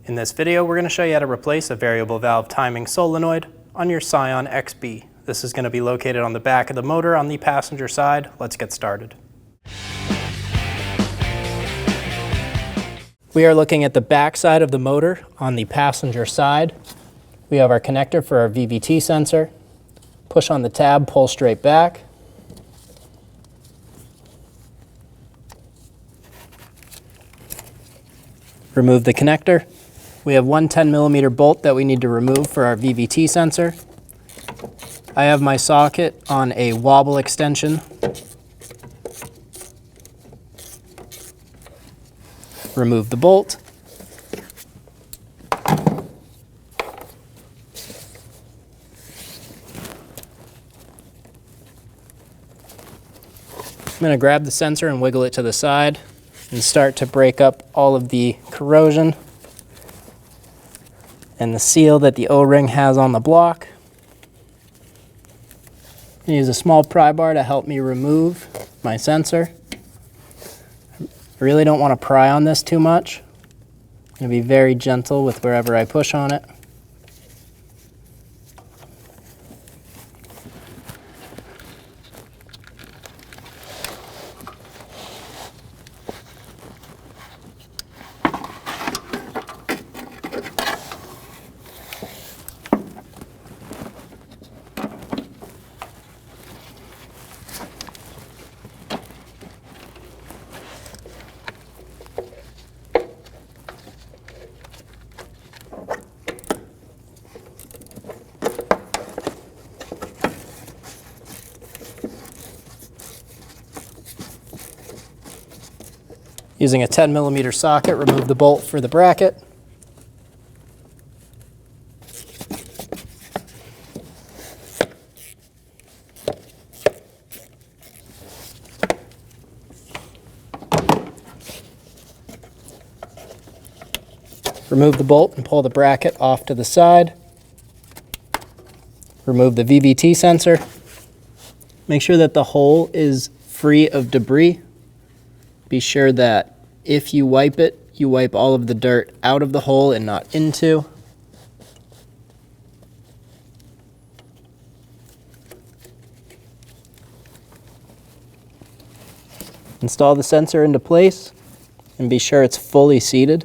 In this video, we're going to show you how to replace a variable valve timing solenoid on your Scion XB. This is going to be located on the back of the motor on the passenger side. Let's get started. We are looking at the back side of the motor on the passenger side. We have our connector for our VVT sensor. Push on the tab, pull straight back. Remove the connector. We have one 10mm bolt that we need to remove for our VVT sensor. I have my socket on a wobble extension. Remove the bolt. I'm going to grab the sensor and wiggle it to the side and start to break up all of the corrosion and the seal that the O-ring has on the block. I use a small pry bar to help me remove my sensor. I really don't want to pry on this too much. I'm going to be very gentle with wherever I push on it. Using a 10mm socket, remove the bolt for the bracket. Remove the bolt and pull the bracket off to the side. Remove the VVT sensor. Make sure that the hole is free of debris. Be sure that if you wipe it, you wipe all of the dirt out of the hole and not into. Install the sensor into place and be sure it's fully seated.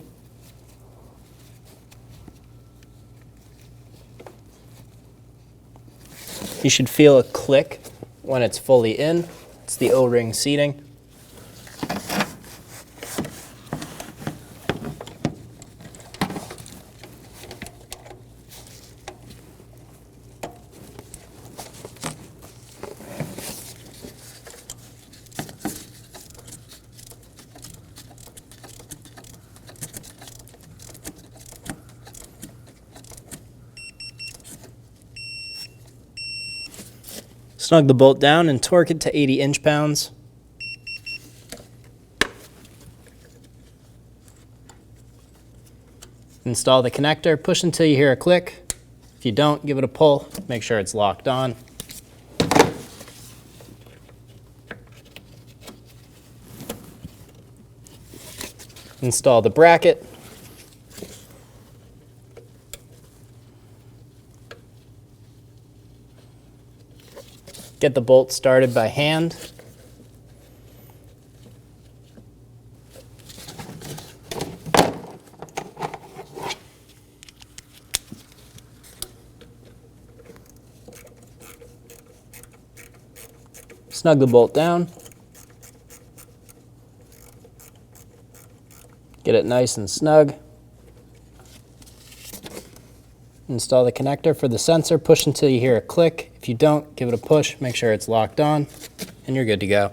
You should feel a click when it's fully in. It's the O-ring seating. Snug the bolt down and torque it to 80 inch-pounds. Install the connector, push until you hear a click. If you don't, give it a pull, make sure it's locked on. Install the bracket. Get the bolt started by hand. Snug the bolt down. Get it nice and snug. Install the connector for the sensor, push until you hear a click. If you don't, give it a push, make sure it's locked on, and you're good to go.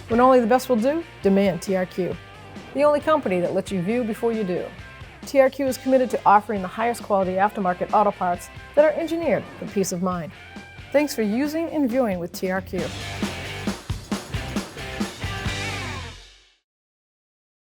When only the best will do, demand TRQ. The only company that lets you view before you do. TRQ is committed to offering the highest quality aftermarket auto parts that are engineered for peace of mind. Thanks for using and viewing with TRQ.